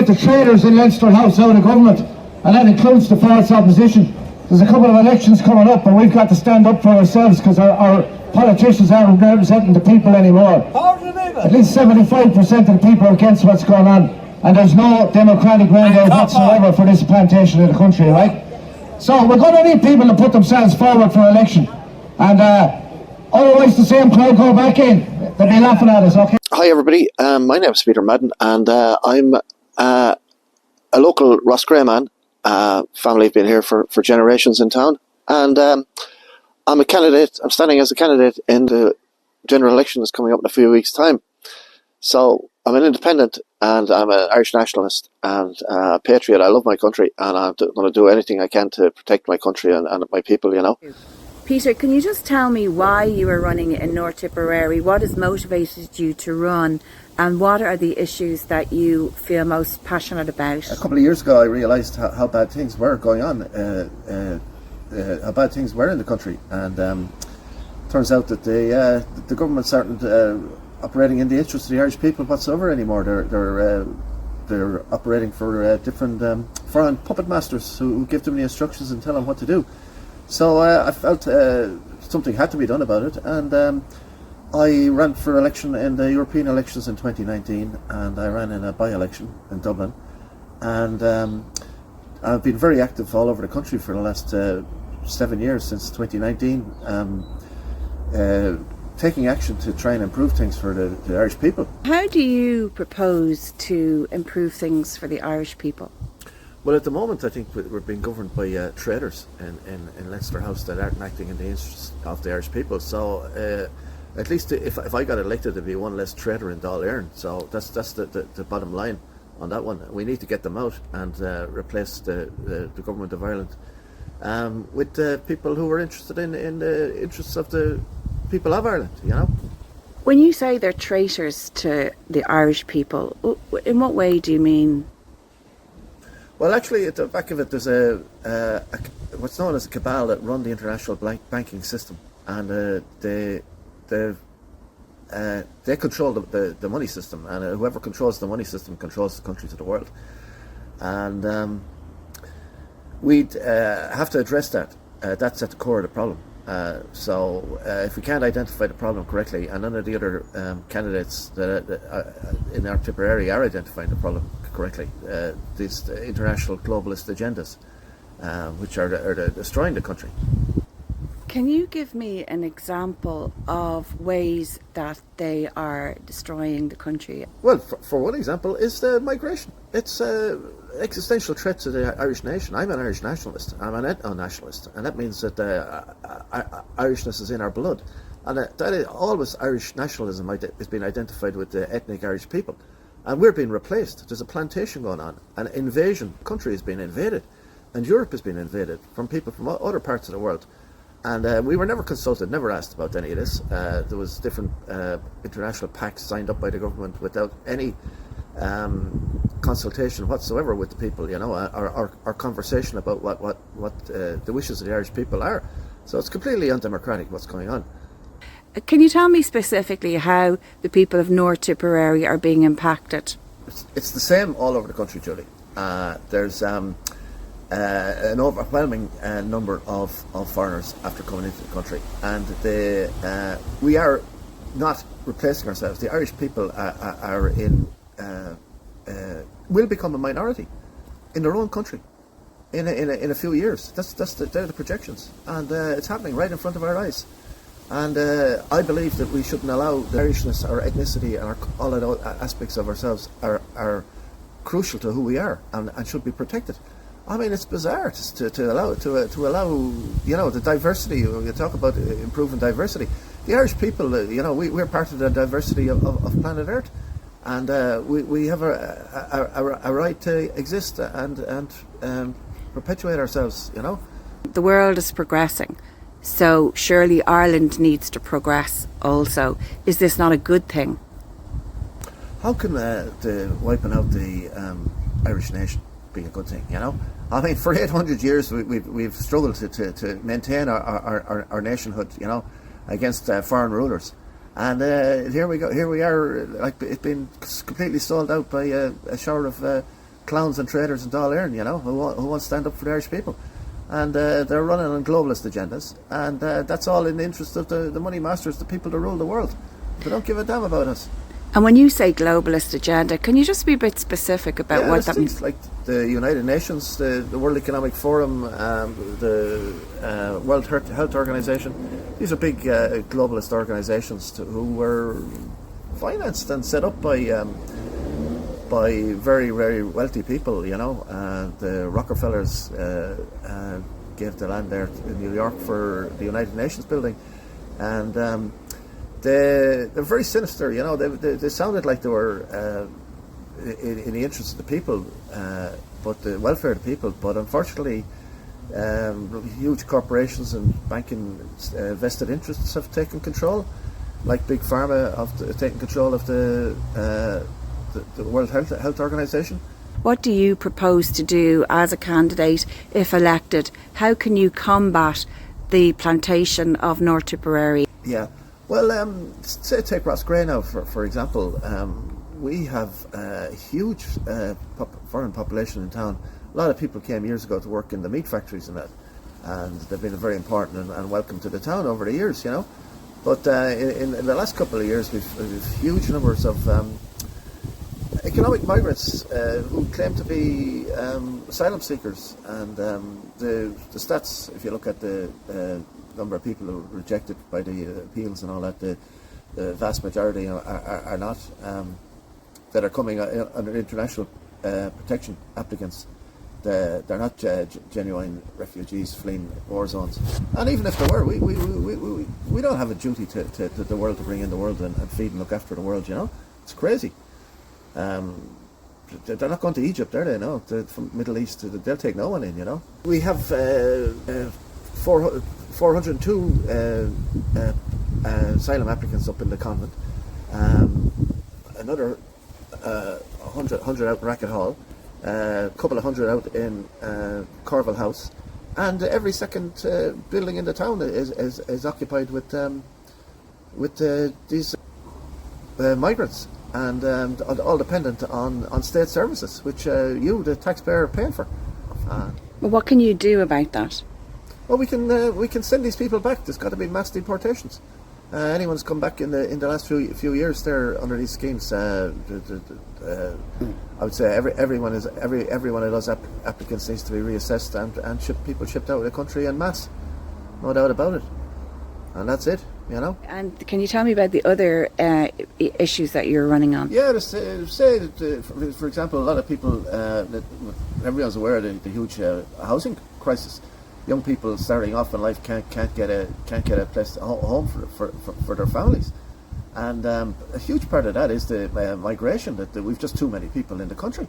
the traitors in Leinster House out of government, and that includes the false opposition. There's a couple of elections coming up, and we've got to stand up for ourselves because our politicians aren't representing the people anymore. At least 75% of the people are against what's going on, and there's no democratic mandate whatsoever for this plantation in the country, right? So we're going to need people to put themselves forward for election, and otherwise the same crowd go back in. They'll be laughing at us, okay? Hi everybody, my name is Peter Madden, and I'm a local Roscrea man. Family have been here for generations in town, and I'm a candidate. I'm standing as a candidate in the general election that's coming up in a few weeks' time. So I'm an independent, and I'm an Irish nationalist and a patriot. I love my country, and I'm going to do anything I can to protect my country and my people, you know. Peter, can you just tell me why you are running in North Tipperary? What has motivated you to run, and what are the issues that you feel most passionate about? A couple of years ago I realised how bad things were going on, how bad things were in the country, and turns out that the government's aren't operating in the interest of the Irish people whatsoever anymore. They're operating for different foreign puppet masters who give them the instructions and tell them what to do. So I felt something had to be done about it, and I ran for election in the European elections in 2019, and I ran in a by-election in Dublin, and I've been very active all over the country for the last 7 years, since 2019, taking action to try and improve things for the Irish people. How do you propose to improve things for the Irish people? Well, at the moment, I think we're being governed by traitors in Leinster House that aren't acting in the interests of the Irish people. So, at least if I got elected, there'd be one less traitor in Dáil Éireann. So that's the bottom line on that one. We need to get them out and replace the government of Ireland with people who are interested in the interests of the people of Ireland. You know. When you say they're traitors to the Irish people, in what way do you mean? Well, actually, at the back of it, there's what's known as a cabal that run the international banking system, and they control the money system, and whoever controls the money system controls the countries of the world. And we'd have to address that. That's at the core of the problem. So if we can't identify the problem correctly, and none of the other candidates that in our Tipperary are identifying the problem correctly, these international globalist agendas, which are destroying the country. Can you give me an example of ways that they are destroying the country? Well, for one example is the migration. It's an existential threat to the Irish nation. I'm an Irish nationalist. I'm an ethno-nationalist, and that means that Irishness is in our blood. And that is always Irish nationalism has been identified with the ethnic Irish people. And we're being replaced. There's a plantation going on. An invasion. The country has been invaded. And Europe has been invaded from people from other parts of the world. And we were never consulted, never asked about any of this. There was different international pacts signed up by the government without any consultation whatsoever with the people, you know, our conversation about what the wishes of the Irish people are. So it's completely undemocratic what's going on. Can you tell me specifically how the people of North Tipperary are being impacted? It's the same all over the country, Julie. There's an overwhelming number of foreigners after coming into the country, and we are not replacing ourselves. The Irish people are will become a minority in their own country in a few years. They're the projections, and it's happening right in front of our eyes. And I believe that we shouldn't allow the Irishness, our ethnicity, and all of those aspects of ourselves are crucial to who we are and should be protected. I mean, it's bizarre to allow you know, the diversity. You talk about improving diversity. The Irish people, you know, we're part of the diversity of planet Earth, and we have a right to exist and perpetuate ourselves. You know, the world is progressing, so surely Ireland needs to progress also. Is this not a good thing? How can the wiping out the Irish nation be a good thing? You know. I mean, for 800 years we've struggled to maintain our nationhood, you know, against foreign rulers, and here we go. Here we are, like it's been completely sold out by a shower of clowns and traders in Dáil Éireann, who won't stand up for the Irish people. And they're running on globalist agendas, and that's all in the interest of the money masters, the people that rule the world. They don't give a damn about us. And when you say globalist agenda, can you just be a bit specific about what that means? Like the United Nations, the World Economic Forum, the World Health Organization. These are big globalist organizations who were financed and set up by very, very wealthy people. The Rockefellers gave the land there in New York for the United Nations building, and they're very sinister. They sounded like they were in the interest of the people, but the welfare of the people. But unfortunately, huge corporations and banking vested interests have taken control, like Big Pharma taking control of the World Health Organization. What do you propose to do as a candidate if elected? How can you combat the plantation of North Tipperary? Yeah, well, say take Roscrea now, for example. We have a huge foreign population in town. A lot of people came years ago to work in the meat factories and that, and they've been very important and welcome to the town over the years, But in the last couple of years, we've huge numbers of economic migrants who claim to be asylum seekers, and the stats, if you look at the number of people who are rejected by the appeals and all that, the vast majority are not, that are coming under international protection applicants. They're not genuine refugees fleeing war zones. And even if they were, we don't have a duty to the world to bring in the world and feed and look after the world, It's crazy. They're not going to Egypt, are they? No, from Middle East, they'll take no one in, We have 402 asylum applicants up in the convent, another 100 out in Racket Hall, a couple of hundred out in Corval House, and every second building in the town is occupied with these migrants, and all dependent on state services, which you, the taxpayer, are paying for. Well, what can you do about that? Well, we can send these people back. There's got to be mass deportations. Anyone's come back in the last few years there under these schemes. I would say every one of those applicants needs to be reassessed and people shipped out of the country en masse. No doubt about it. And that's it, And can you tell me about the other issues that you're running on? Yeah, say that, for example, a lot of people, everyone's aware of the huge housing crisis. Young people starting off in life can't get a place, a home for their families, and a huge part of that is the migration. That we've just too many people in the country.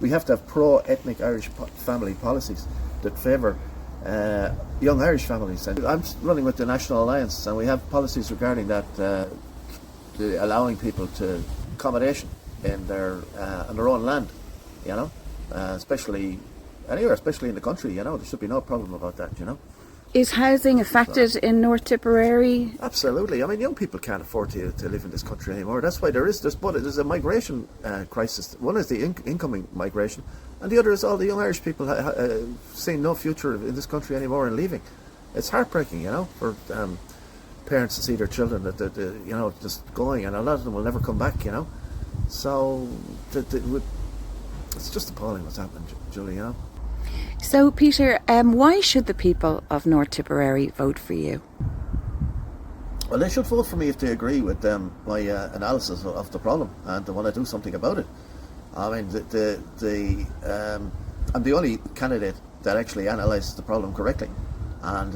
We have to have pro-ethnic Irish family policies that favour young Irish families. And I'm running with the National Alliance, and we have policies regarding that, allowing people to accommodation in their on their own land, especially. Anywhere, especially in the country, there should be no problem about that, Is housing affected in North Tipperary? Absolutely. I mean, young people can't afford to live in this country anymore. That's why there's a migration crisis. One is the incoming migration, and the other is all the young Irish people seeing no future in this country anymore and leaving. It's heartbreaking, for parents to see their children that just going, and a lot of them will never come back, So it's just appalling what's happening, Julie, So, Peter, why should the people of North Tipperary vote for you? Well, they should vote for me if they agree with my analysis of the problem and they want to do something about it. I mean, I'm the only candidate that actually analyses the problem correctly, and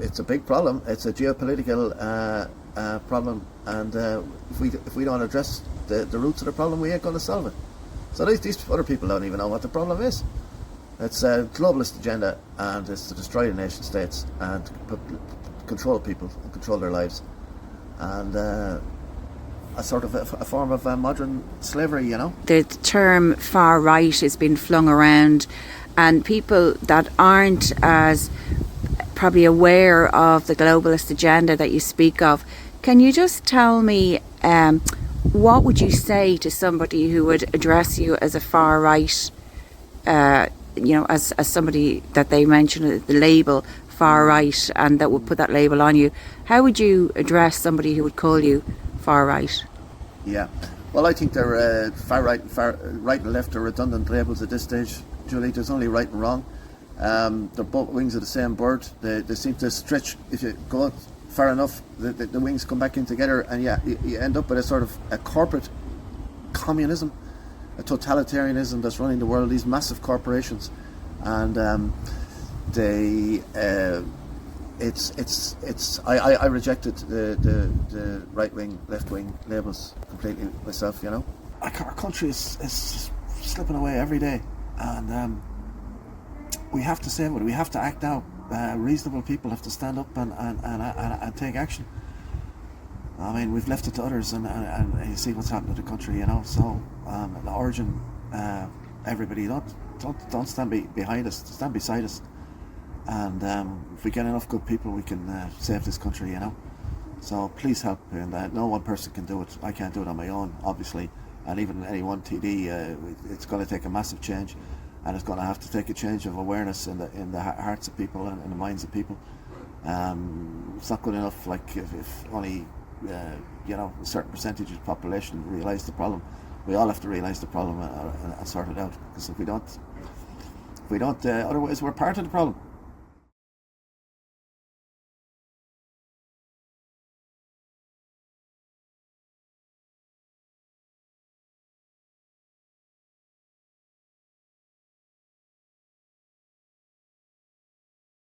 it's a big problem. It's a geopolitical problem, and if we don't address the roots of the problem, we ain't going to solve it. So these other people don't even know what the problem is. It's a globalist agenda, and it's to destroy the nation states and control people and control their lives, and a sort of a form of modern slavery, The term far right has been flung around, and people that aren't as probably aware of the globalist agenda that you speak of, can you just tell me what would you say to somebody who would address you as a far right, as somebody that they mention the label far right, and that would put that label on you? How would you address somebody who would call you far right? Yeah, well, I think they're far right and left are redundant labels at this stage, Julie. There's only right and wrong. They're both wings of the same bird. They seem to stretch. If you go out far enough, the wings come back in together, and you end up with a sort of a corporate communism, a totalitarianism that's running the world. These massive corporations, and I rejected the right wing, left wing labels completely myself. Our country is slipping away every day, and we have to save it. We have to act now. Reasonable people have to stand up and take action. I mean, we've left it to others, and you see what's happened to the country. So the origin, everybody, don't stand behind us. Stand beside us. And if we get enough good people, we can save this country, So please help, and no one person can do it. I can't do it on my own, obviously, and even any one TD, it's going to take a massive change, and it's going to have to take a change of awareness in the hearts of people and in the minds of people. It's not good enough, like if only a certain percentage of the population realise the problem. We all have to realise the problem and sort it out, because if we don't, otherwise we're part of the problem.